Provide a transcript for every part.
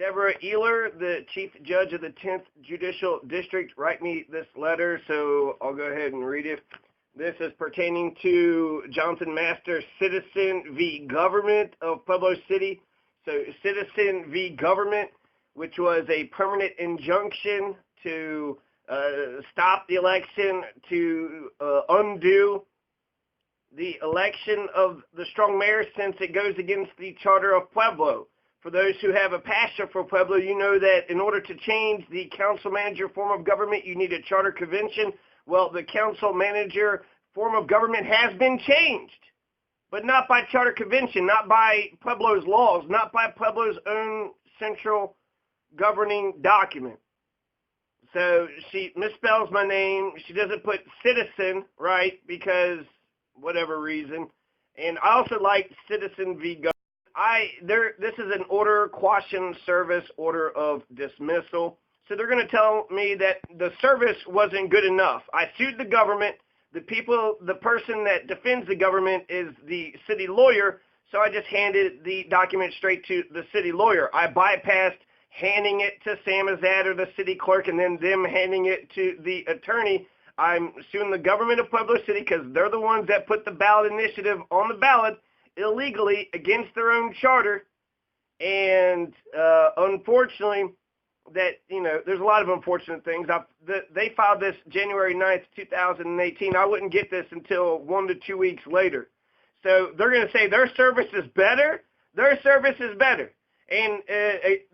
Deborah Ehler, the Chief Judge of the 10th Judicial District, write me this letter, so I'll go ahead and read it. This is pertaining to Jonathan Master, Citizen v. Government of Pueblo City. So Citizen v. Government, which was a permanent injunction to stop the election, to undo the election of the strong mayor, since it goes against the Charter of Pueblo. For those who have a passion for Pueblo, you know that in order to change the council manager form of government, you need a charter convention. Well, the council manager form of government has been changed, but not by charter convention, not by Pueblo's laws, not by Pueblo's own central governing document. So she misspells my name. She doesn't put citizen, right, because whatever reason. And I also like Citizen v. Government. This is an order quashing service, order of dismissal. So they're going to tell me that the service wasn't good enough. I sued the government. The person that defends the government is the city lawyer, so I just handed the document straight to the city lawyer. I bypassed handing it to Sam Azad or the city clerk and then them handing it to the attorney. I'm suing the government of Pueblo City because they're the ones that put the ballot initiative on the ballot illegally against their own charter. And unfortunately, there's a lot of unfortunate things. They filed this January 9th, 2018. I wouldn't get this until 1 to 2 weeks later. So they're going to say their service is better. Their service is better. And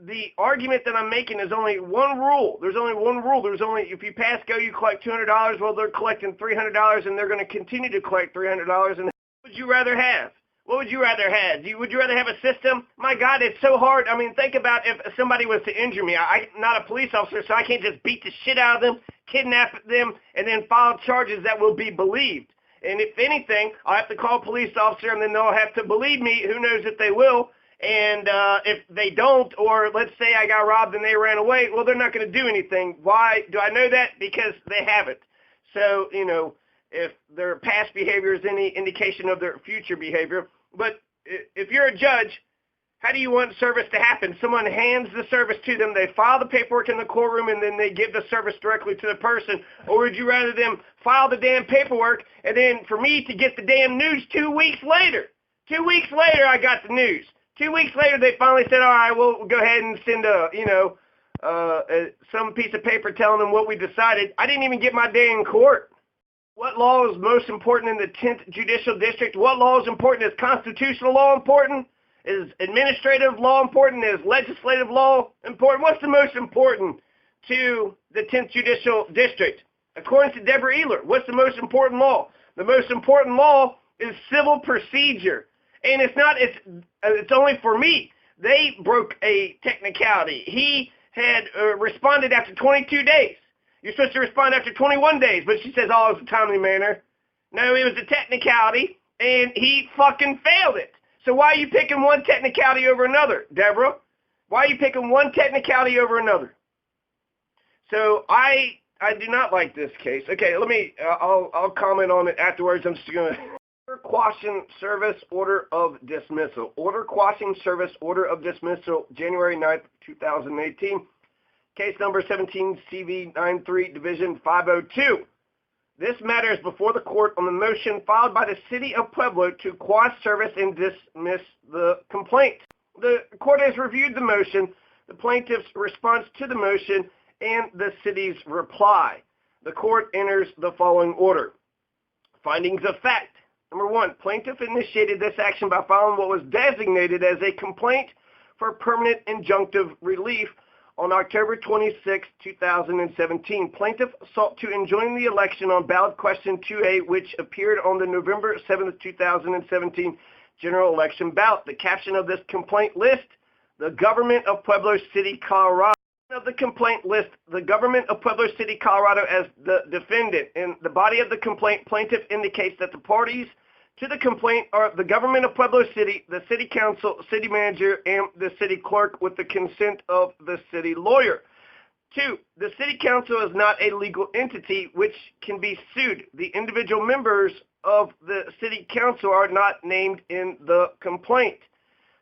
the argument that I'm making is only one rule. There's only one rule. If you pass go, you collect $200. Well, they're collecting $300, and they're going to continue to collect $300. And what would you rather have? What would you rather have? Would you rather have a system? My God, it's so hard. I mean, think about if somebody was to injure me. I'm not a police officer, so I can't just beat the shit out of them, kidnap them, and then file charges that will be believed. And if anything, I'll have to call a police officer, and then they'll have to believe me. Who knows if they will? And if they don't, or let's say I got robbed and they ran away, well, they're not going to do anything. Why do I know that? Because they haven't. So, if their past behavior is any indication of their future behavior. But if you're a judge, how do you want service to happen? Someone hands the service to them, they file the paperwork in the courtroom, and then they give the service directly to the person? Or would you rather them file the damn paperwork, and then for me to get the damn news 2 weeks later? 2 weeks later, I got the news. 2 weeks later, they finally said, all right, we'll go ahead and send some piece of paper telling them what we decided. I didn't even get my day in court. What law is most important in the 10th Judicial District? What law is important? Is constitutional law important? Is administrative law important? Is legislative law important? What's the most important to the 10th Judicial District? According to Deborah Ehler, what's the most important law? The most important law is civil procedure. And it's only for me. They broke a technicality. He had responded after 22 days. You're supposed to respond after 21 days, but she says, oh, it was a timely manner. No, it was a technicality, and he fucking failed it. So why are you picking one technicality over another, Deborah? Why are you picking one technicality over another? So I do not like this case. Okay, I'll comment on it afterwards. I'm just going to... Order quashing service, order of dismissal. Order quashing service, order of dismissal, January 9th, 2018. Case number 17 CV93, Division 502. This matter is before the court on the motion filed by the City of Pueblo to quash service and dismiss the complaint. The court has reviewed the motion, the plaintiff's response to the motion, and the city's reply. The court enters the following order. Findings of fact. Number 1, plaintiff initiated this action by filing what was designated as a complaint for permanent injunctive relief on October 26, 2017. Plaintiff sought to enjoin the election on ballot question 2A, which appeared on the November 7, 2017 general election ballot. The caption of this complaint lists the government of Pueblo City, Colorado. Of the complaint lists the government of Pueblo City, Colorado as the defendant. In the body of the complaint, plaintiff indicates that the parties to the complaint are the government of Pueblo City, the city council, city manager, and the city clerk with the consent of the city lawyer. 2, the city council is not a legal entity which can be sued. The individual members of the city council are not named in the complaint.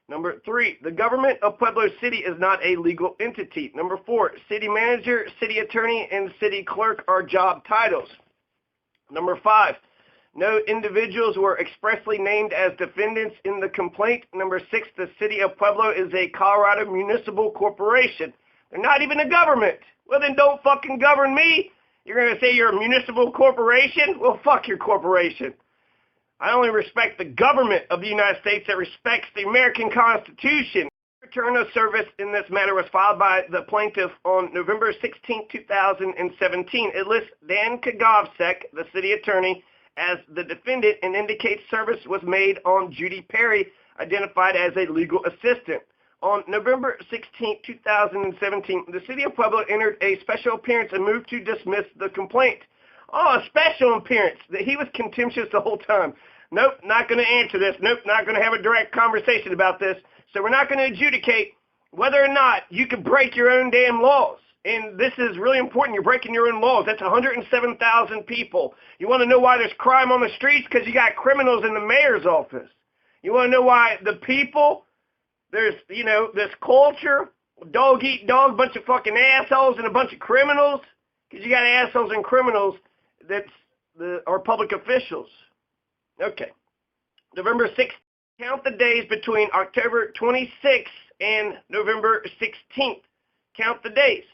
Number 3, the government of Pueblo City is not a legal entity. Number 4, city manager, city attorney, and city clerk are job titles. Number 5, no individuals were expressly named as defendants in the complaint. Number 6, the city of Pueblo is a Colorado municipal corporation. They're not even a government. Well, then don't fucking govern me. You're going to say you're a municipal corporation? Well, fuck your corporation. I only respect the government of the United States that respects the American Constitution. Return of service in this matter was filed by the plaintiff on November 16, 2017. It lists Dan Kagavsek, the city attorney, as the defendant and indicates service was made on Judy Perry, identified as a legal assistant. On November 16, 2017, the city of Pueblo entered a special appearance and moved to dismiss the complaint. Oh, a special appearance. He was contemptuous the whole time. Nope, not going to answer this. Nope, not going to have a direct conversation about this. So we're not going to adjudicate whether or not you can break your own damn laws. And this is really important. You're breaking your own laws. That's 107,000 people. You want to know why there's crime on the streets? Because you got criminals in the mayor's office. You want to know why the people, there's, this culture, dog eat dog, bunch of fucking assholes and a bunch of criminals? Because you got assholes and criminals are public officials. Okay. November 6th. Count the days between October 26th and November 16th. Count the days.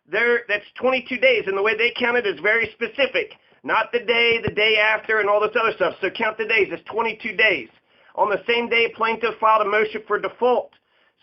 That's 22 days, and the way they count it is very specific. Not the day after, and all this other stuff. So count the days. It's 22 days. On the same day, plaintiff filed a motion for default.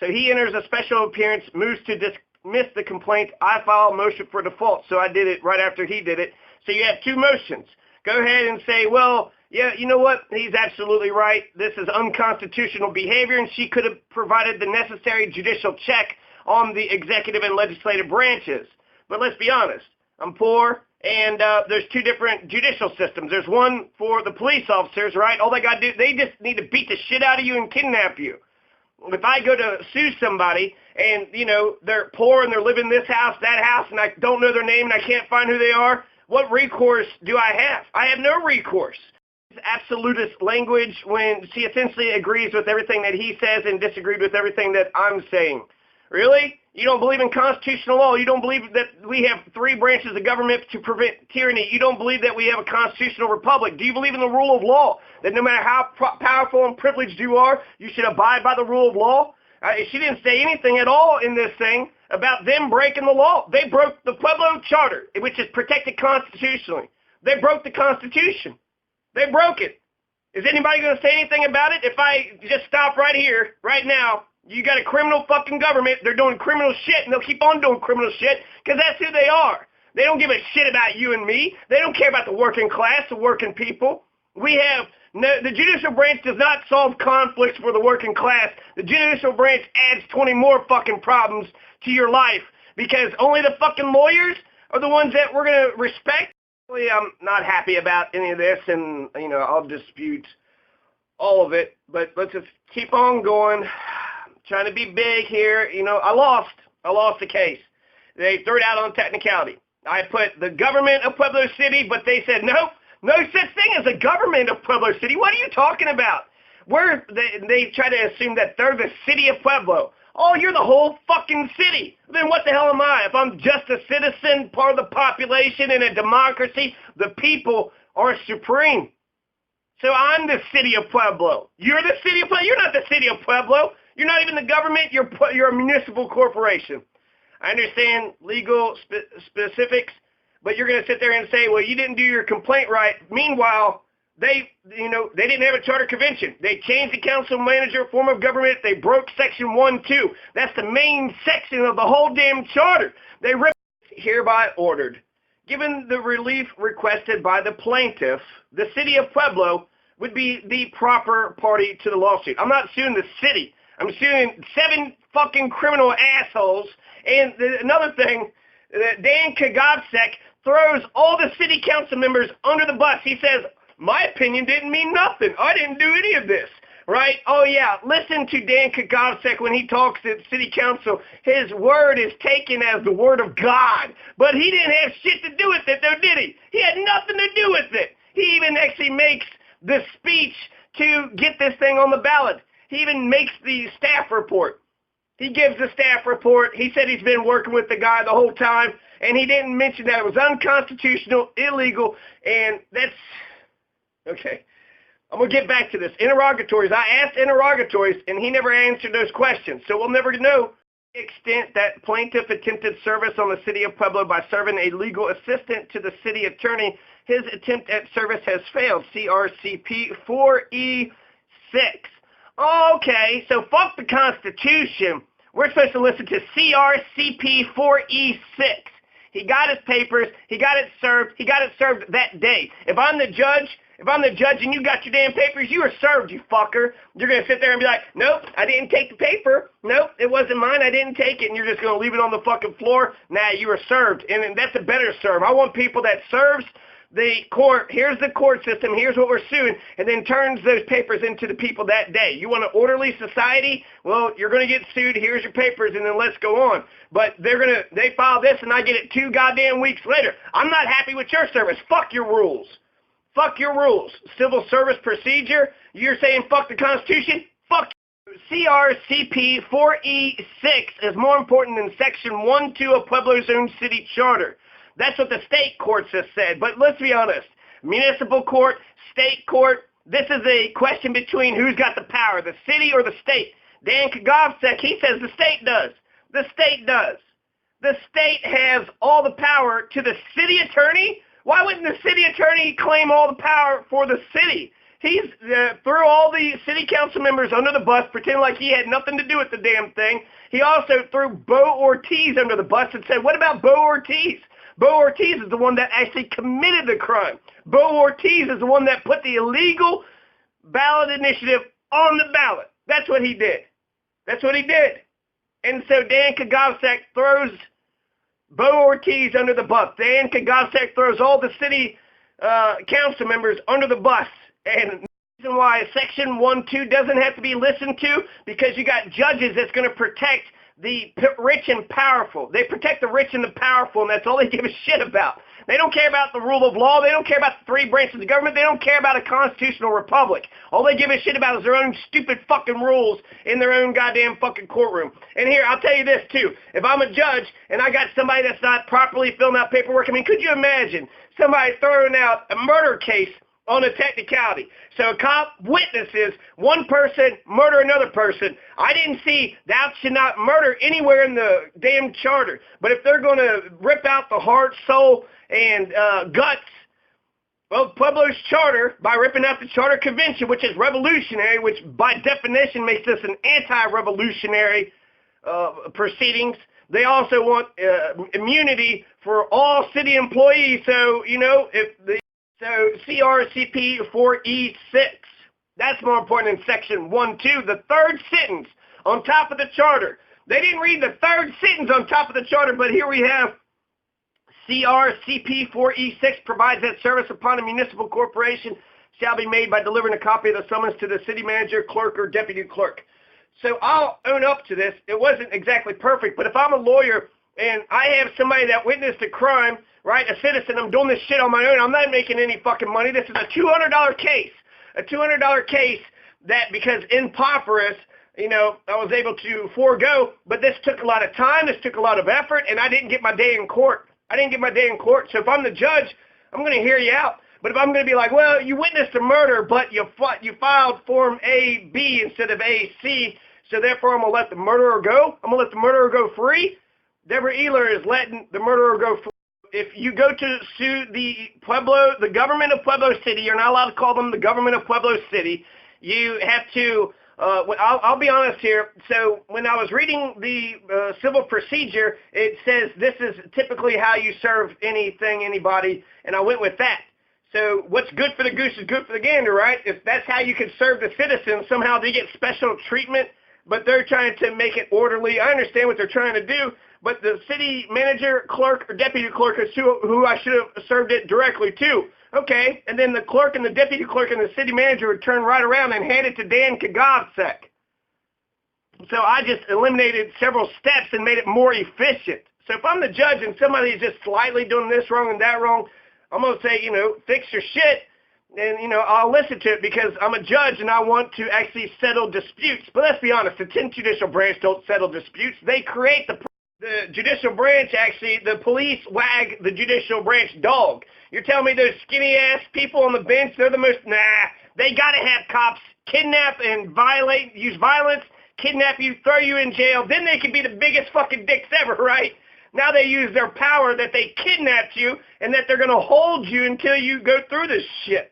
So he enters a special appearance, moves to dismiss the complaint. I file a motion for default. So I did it right after he did it. So you have two motions. Go ahead and say, well, yeah, you know what? He's absolutely right. This is unconstitutional behavior, and she could have provided the necessary judicial check on the executive and legislative branches. But let's be honest. I'm poor, and there's two different judicial systems. There's one for the police officers, right? All they got to do, they just need to beat the shit out of you and kidnap you. If I go to sue somebody and, they're poor and they're living in this house, that house, and I don't know their name and I can't find who they are, what recourse do I have? I have no recourse. It's absolutist language when she essentially agrees with everything that he says and disagreed with everything that I'm saying. Really? You don't believe in constitutional law. You don't believe that we have three branches of government to prevent tyranny. You don't believe that we have a constitutional republic. Do you believe in the rule of law? That no matter how powerful and privileged you are, you should abide by the rule of law? She didn't say anything at all in this thing about them breaking the law. They broke the Pueblo Charter, which is protected constitutionally. They broke the Constitution. They broke it. Is anybody going to say anything about it? If I just stop right here, right now, you got a criminal fucking government. They're doing criminal shit, and they'll keep on doing criminal shit because that's who they are. They don't give a shit about you and me. They don't care about the working class, the working people. The judicial branch does not solve conflicts for the working class. The judicial branch adds 20 more fucking problems to your life because only the fucking lawyers are the ones that we're going to respect. I'm not happy about any of this, and, I'll dispute all of it, but let's just keep on going. Trying to be big here. I lost the case. They threw it out on technicality. I put the government of Pueblo City, but they said, no such thing as a government of Pueblo City. What are you talking about? They try to assume that they're the city of Pueblo. Oh, you're the whole fucking city. Then what the hell am I? If I'm just a citizen, part of the population in a democracy, the people are supreme. So I'm the city of Pueblo. You're the city of Pueblo. You're not the city of Pueblo. You're not even the government. You're a municipal corporation. I understand legal specifics, but you're going to sit there and say, well, you didn't do your complaint right. Meanwhile, they didn't have a charter convention. They changed the council manager form of government. They broke section 1-2. That's the main section of the whole damn charter. They ripped hereby ordered. Given the relief requested by the plaintiff, the city of Pueblo would be the proper party to the lawsuit. I'm not suing the city. I'm suing 7 fucking criminal assholes. And another thing, Dan Kagavsek throws all the city council members under the bus. He says, my opinion didn't mean nothing. I didn't do any of this, right? Oh, yeah, listen to Dan Kagavsek when he talks at city council. His word is taken as the word of God. But he didn't have shit to do with it, though, did he? He had nothing to do with it. He even actually makes the speech to get this thing on the ballot. He even makes the staff report. He gives the staff report. He said he's been working with the guy the whole time, and he didn't mention that it was unconstitutional, illegal, and that's... Okay. I'm going to get back to this. Interrogatories. I asked interrogatories, and he never answered those questions, so we'll never know the extent that plaintiff attempted service on the city of Pueblo by serving a legal assistant to the city attorney. His attempt at service has failed. CRCP 4E6. Okay, so fuck the Constitution. We're supposed to listen to CRCP 4E6. He got his papers. He got it served. He got it served that day. If I'm the judge and you got your damn papers, you are served, you fucker. You're going to sit there and be like, nope, I didn't take the paper. Nope, it wasn't mine. I didn't take it. And you're just going to leave it on the fucking floor. Nah, you are served. And that's a better serve. I want people that serves the court. Here's the court system. Here's what we're suing. And then turns those papers into the people that day. You want an orderly society? Well, you're going to get sued. Here's your papers, and then let's go on. But they file this, and I get it 2 goddamn weeks later. I'm not happy with your service. Fuck your rules. Fuck your rules. Civil service procedure, you're saying fuck the Constitution? Fuck you. CRCP 4E6 is more important than Section 1-2 of Pueblo's own city charter. That's what the state courts have said. But let's be honest. Municipal court, state court, this is a question between who's got the power, the city or the state. Dan Kagavsek, he says the state does. The state does. The state has all the power to the city attorney. Why wouldn't the city attorney claim all the power for the city? He's threw all the city council members under the bus, pretending like he had nothing to do with the damn thing. He also threw Bo Ortiz under the bus and said, what about Bo Ortiz? Bo Ortiz is the one that actually committed the crime. Bo Ortiz is the one that put the illegal ballot initiative on the ballot. That's what he did. That's what he did. And so Dan Kagavsek throws Bo Ortiz under the bus. Dan Kagavsek throws all the city council members under the bus. And the reason why Section 1-2 doesn't have to be listened to, because you got judges that's going to protect the rich and powerful. They protect the rich and the powerful, and that's all they give a shit about. They don't care about the rule of law. They don't care about the 3 branches of government. They don't care about a constitutional republic. All they give a shit about is their own stupid fucking rules in their own goddamn fucking courtroom. And here, I'll tell you this, too. If I'm a judge and I got somebody that's not properly filling out paperwork, I mean, could you imagine somebody throwing out a murder case on a technicality? So a cop witnesses one person murder another person. I didn't see thou should not murder anywhere in the damn charter. But if they're going to rip out the heart, soul, and guts of Pueblo's charter by ripping out the charter convention, which is revolutionary, which by definition makes this an anti-revolutionary proceedings, they also want immunity for all city employees. So, you know, so CRCP 4E6, that's more important than Section 1-2, the third sentence on top of the charter. They didn't read the third sentence on top of the charter, but here we have CRCP 4E6 provides that service upon a municipal corporation shall be made by delivering a copy of the summons to the city manager, clerk, or deputy clerk. So I'll own up to this. It wasn't exactly perfect, but if I'm a lawyer and I have somebody that witnessed a crime, right, a citizen, I'm doing this shit on my own, I'm not making any fucking money. This is a $200 case. A $200 case that, because impoverous, you know, I was able to forego, but this took a lot of time, this took a lot of effort, and I didn't get my day in court. I didn't get my day in court. So if I'm the judge, I'm going to hear you out. But if I'm going to be like, well, you witnessed a murder, but you filed Form A-B instead of A-C, so therefore I'm going to let the murderer go. I'm going to let the murderer go free. Deborah Ehler is letting the murderer go free. If you go to sue the government of Pueblo City, you're not allowed to call them the government of Pueblo City. You have to, I'll be honest here. So when I was reading the civil procedure, it says this is typically how you serve anybody, and I went with that. So what's good for the goose is good for the gander, right? If that's how you can serve the citizens, somehow they get special treatment, but they're trying to make it orderly. I understand what they're trying to do. But the city manager, clerk, or deputy clerk is who I should have served it directly to. Okay, and then the clerk and the deputy clerk and the city manager would turn right around and hand it to Dan Kagavsek. So I just eliminated several steps and made it more efficient. So if I'm the judge and somebody's just slightly doing this wrong and that wrong, I'm going to say, you know, fix your shit. And, I'll listen to it because I'm a judge and I want to actually settle disputes. But let's be honest, the 10th judicial branch don't settle disputes. They create the judicial branch. Actually, the police wag the judicial branch dog. You're telling me those skinny-ass people on the bench, they're the most, they got to have cops kidnap and use violence, kidnap you, throw you in jail. Then they can be the biggest fucking dicks ever, right? Now they use their power that they kidnapped you and that they're going to hold you until you go through this shit.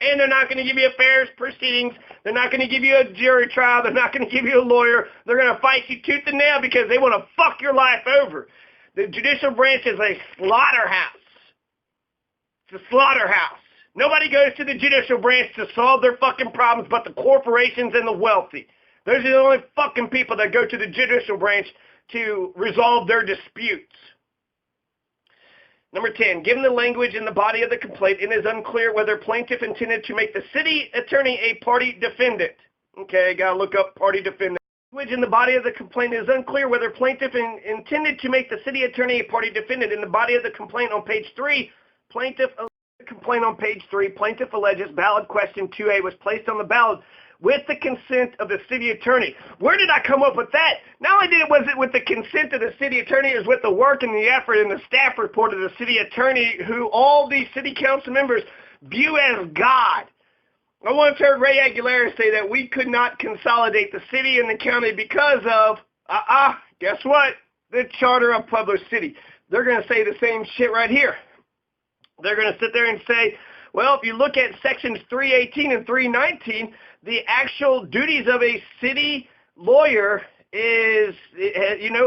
And they're not going to give you a fair proceedings. They're not going to give you a jury trial. They're not going to give you a lawyer. They're going to fight you tooth and nail because they want to fuck your life over. The judicial branch is a slaughterhouse. It's a slaughterhouse. Nobody goes to the judicial branch to solve their fucking problems but the corporations and the wealthy. Those are the only fucking people that go to the judicial branch to resolve their disputes. Number 10, given the language in the body of the complaint, it is unclear whether plaintiff intended to make the city attorney a party defendant. Okay, gotta look up party defendant. Language in the body of the complaint is unclear whether plaintiff intended to make the city attorney a party defendant. In the body of the complaint on page 3, plaintiff alleges ballot question 2A was placed on the ballot with the consent of the city attorney. Where did I come up with that? Not only was it with the consent of the city attorney, it was with the work and the effort and the staff report of the city attorney, who all these city council members view as God. I once heard Ray Aguilera say that we could not consolidate the city and the county because of, guess what? The charter of Pueblo City. They're going to say the same shit right here. They're going to sit there and say, well, if you look at sections 318 and 319, the actual duties of a city lawyer is,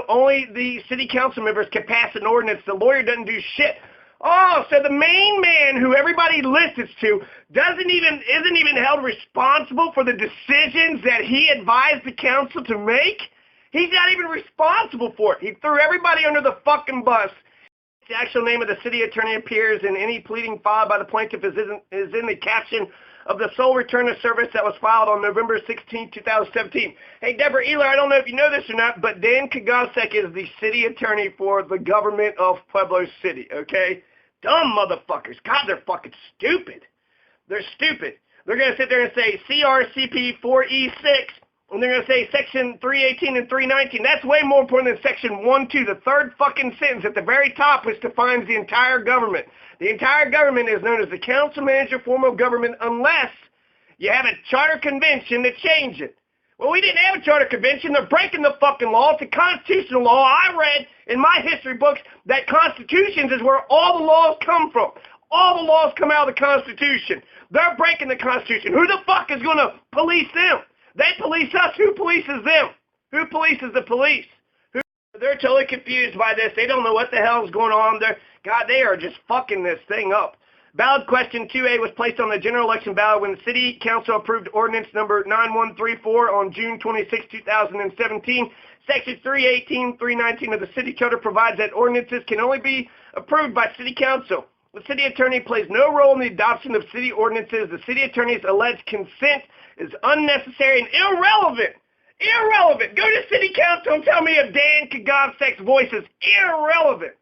only the city council members can pass an ordinance. The lawyer doesn't do shit. Oh, so the main man who everybody listens to isn't even held responsible for the decisions that he advised the council to make? He's not even responsible for it. He threw everybody under the fucking bus. The actual name of the city attorney appears in any pleading filed by the plaintiff is in the caption of the sole return of service that was filed on November 16, 2017. Hey, Deborah Ehler, I don't know if you know this or not, but Dan Kagosek is the city attorney for the government of Pueblo City, okay? Dumb motherfuckers. God, they're fucking stupid. They're stupid. They're going to sit there and say CRCP 4E6, and they're going to say section 318 and 319. That's way more important than section 1, 2. The third fucking sentence at the very top, which defines the entire government. The entire government is known as the council manager form of government unless you have a charter convention to change it. Well, we didn't have a charter convention. They're breaking the fucking law. It's a constitutional law. I read in my history books that constitutions is where all the laws come from. All the laws come out of the Constitution. They're breaking the Constitution. Who the fuck is going to police them? They police us. Who polices them? Who polices the police? They're totally confused by this. They don't know what the hell is going on there. God, they are just fucking this thing up. Ballot question 2A was placed on the general election ballot when the City Council approved ordinance number 9134 on June 26, 2017. Section 318, 319 of the City Charter provides that ordinances can only be approved by City Council. The City Attorney plays no role in the adoption of city ordinances. The City Attorney's alleged consent is unnecessary and irrelevant. Irrelevant. Go to City Council and tell me if Dan Kagossek's voice is irrelevant.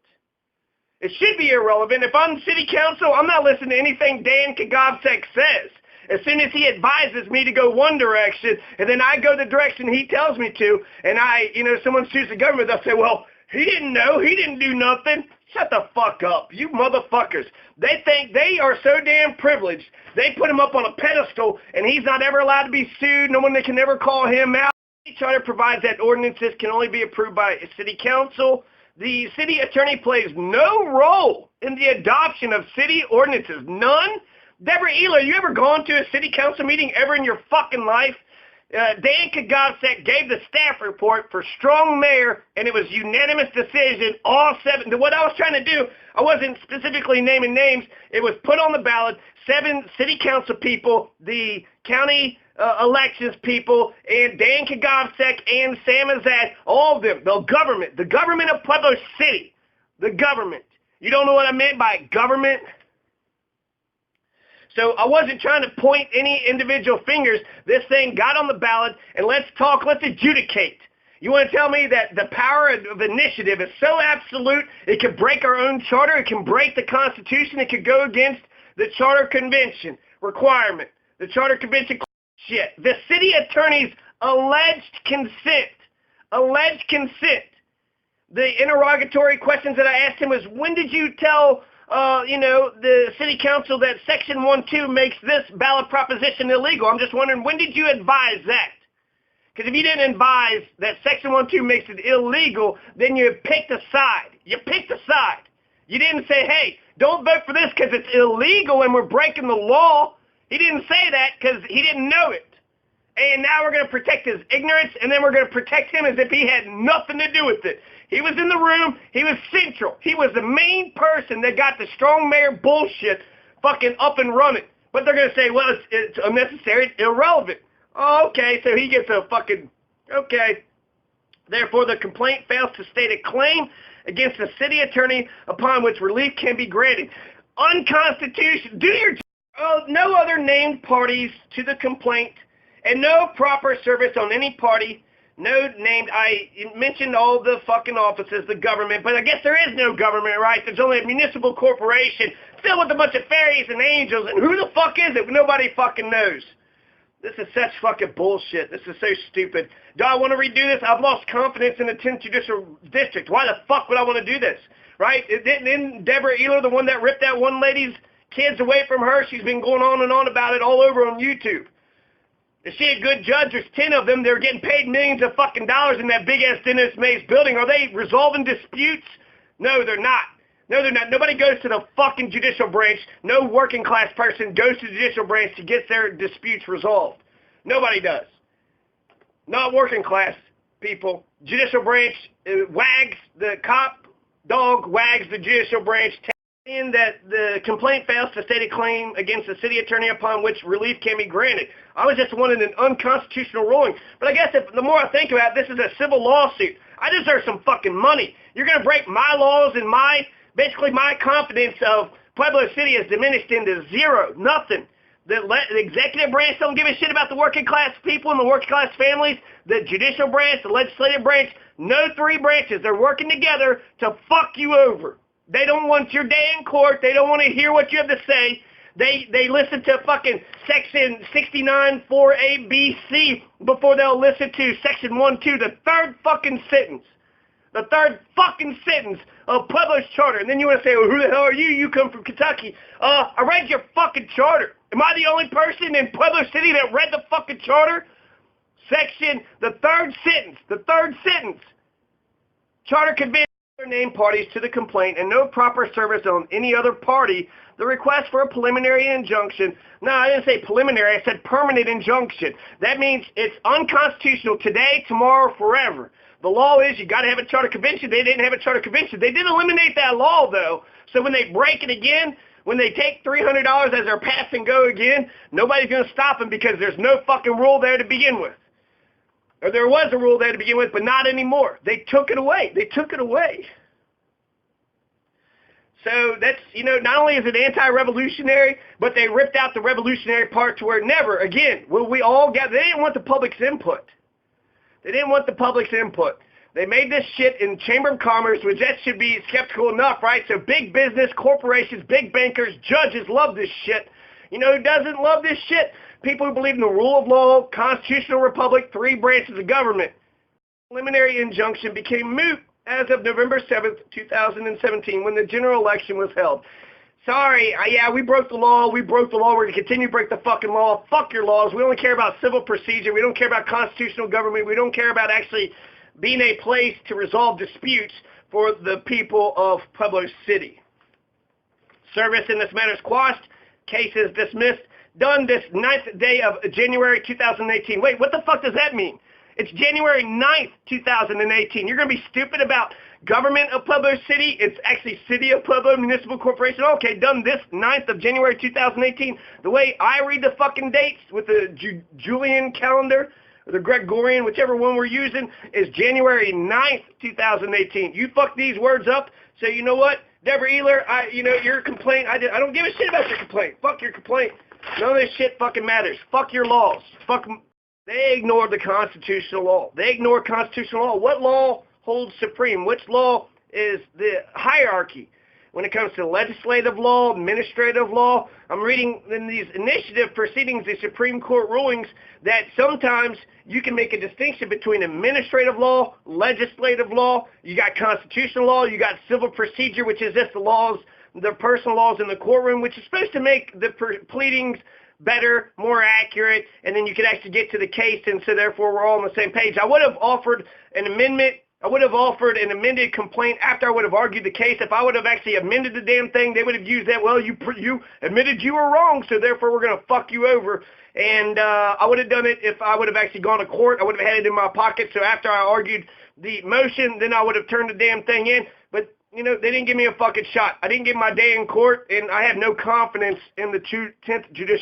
It should be irrelevant. If I'm City Council, I'm not listening to anything Dan Kagosek says. As soon as he advises me to go one direction, and then I go the direction he tells me to, and someone sues the government, they'll say, well, he didn't know, he didn't do nothing. Shut the fuck up, you motherfuckers. They think they are so damn privileged. They put him up on a pedestal, and he's not ever allowed to be sued. No one can ever call him out. The charter provides that ordinances can only be approved by a City Council. The City Attorney plays no role in the adoption of city ordinances. None? Deborah Ehler, you ever gone to a City Council meeting ever in your fucking life? Dan Kagosek gave the staff report for strong mayor, and it was unanimous decision, all 7. What I was trying to do, I wasn't specifically naming names. It was put on the ballot, 7 City Council people, the county elections people, and Dan Kagosek and Sam Azad, all of them, the government of Pueblo City, the government. You don't know what I meant by government? So I wasn't trying to point any individual fingers. This thing got on the ballot, and let's talk, let's adjudicate. You want to tell me that the power of initiative is so absolute, it can break our own charter, it can break the Constitution, it could go against the Charter Convention. requirement. The charter convention shit. The city attorney's alleged consent. Alleged consent. The interrogatory questions that I asked him was, when did you tell, the city council that Section 1.2 makes this ballot proposition illegal? I'm just wondering, when did you advise that? Because if you didn't advise that Section 1.2 makes it illegal, then you picked a side. You picked a side. You didn't say, hey, don't vote for this because it's illegal and we're breaking the law. He didn't say that because he didn't know it. And now we're going to protect his ignorance, and then we're going to protect him as if he had nothing to do with it. He was in the room. He was central. He was the main person that got the strong mayor bullshit fucking up and running. But they're going to say, well, it's unnecessary, it's irrelevant. Oh, okay, so he gets a fucking, okay. Therefore, the complaint fails to state a claim against the city attorney upon which relief can be granted. Unconstitutional. Do your no other named parties to the complaint, and no proper service on any party. No named. I mentioned all the fucking offices, the government, but I guess there is no government, right? There's only a municipal corporation filled with a bunch of fairies and angels, and who the fuck is it? Nobody fucking knows. This is such fucking bullshit. This is so stupid. Do I want to redo this? I've lost confidence in the 10th Judicial District. Why the fuck would I want to do this? Right? Isn't Deborah Ehler the one that ripped that one lady's kids away from her? She's been going on and on about it all over on YouTube. Is she a good judge? There's 10 of them. They're getting paid millions of fucking dollars in that big-ass Dennis Mays building. Are they resolving disputes? No, they're not. No, they're not. Nobody goes to the fucking judicial branch. No working class person goes to the judicial branch to get their disputes resolved. Nobody does. Not working class people. Judicial branch wags, the cop dog wags the judicial branch, saying that the complaint fails to state a claim against the city attorney upon which relief can be granted. I was just wanting an unconstitutional ruling. But I guess the more I think about it, this is a civil lawsuit. I deserve some fucking money. You're going to break my laws and basically my confidence of Pueblo City has diminished into zero, nothing. The executive branch don't give a shit about the working class people and the working class families. The judicial branch, the legislative branch, no three branches. They're working together to fuck you over. They don't want your day in court. They don't want to hear what you have to say. They listen to fucking Section 69 4A B C before they'll listen to Section 1.2, the third fucking sentence. The third fucking sentence of Pueblo's charter. And then you want to say, well, who the hell are you? You come from Kentucky. I read your fucking charter. Am I the only person in Pueblo City that read the fucking charter? The third sentence. Charter convention named parties to the complaint and no proper service on any other party. The request for a preliminary injunction. No, I didn't say preliminary. I said permanent injunction. That means it's unconstitutional today, tomorrow, forever. The law is you got to have a charter convention. They didn't have a charter convention. They did eliminate that law, though. So when they break it again, when they take $300 as their pass and go again, nobody's going to stop them because there's no fucking rule there to begin with. Or there was a rule there to begin with, but not anymore. They took it away. So that's, not only is it anti-revolutionary, but they ripped out the revolutionary part to where never, again, will we all gather. They didn't want the public's input. They made this shit in Chamber of Commerce, which that should be skeptical enough, right? So big business, corporations, big bankers, judges love this shit. You know who doesn't love this shit? People who believe in the rule of law, constitutional republic, three branches of government. Preliminary injunction became moot as of November 7th, 2017, when the general election was held. Sorry, yeah, we broke the law. We're going to continue to break the fucking law. Fuck your laws. We only care about civil procedure. We don't care about constitutional government. We don't care about actually being a place to resolve disputes for the people of Pueblo City. Service in this matter is quashed. Case is dismissed. Done this 9th day of January 2018. Wait, what the fuck does that mean? It's January 9th, 2018. You're going to be stupid about government of Pueblo City. It's actually City of Pueblo Municipal Corporation. Okay, done this 9th of January 2018. The way I read the fucking dates with the Julian calendar, or the Gregorian, whichever one we're using, is January 9th, 2018. You fuck these words up, so you know what? Deborah Ehler, your complaint, I don't give a shit about your complaint. Fuck your complaint. None of this shit fucking matters. Fuck your laws. They ignored the constitutional law. They ignore constitutional law. What law holds supreme? Which law is the hierarchy? when it comes to legislative law, administrative law. I'm reading in these initiative proceedings, the Supreme Court rulings, that sometimes you can make a distinction between administrative law, legislative law, you got constitutional law, you got civil procedure, which is just the laws, the personal laws in the courtroom, which is supposed to make the pleadings better, more accurate, and then you could actually get to the case, and so therefore we're all on the same page. I would have offered an amendment. I would have offered an amended complaint after I would have argued the case. If I would have actually amended the damn thing, they would have used that, well, you admitted you were wrong, so therefore we're going to fuck you over. And I would have done it if I would have actually gone to court. I would have had it in my pocket, so after I argued the motion, then I would have turned the damn thing in. But you know, they didn't give me a fucking shot. I didn't get my day in court, and I have no confidence in the 10th Judicial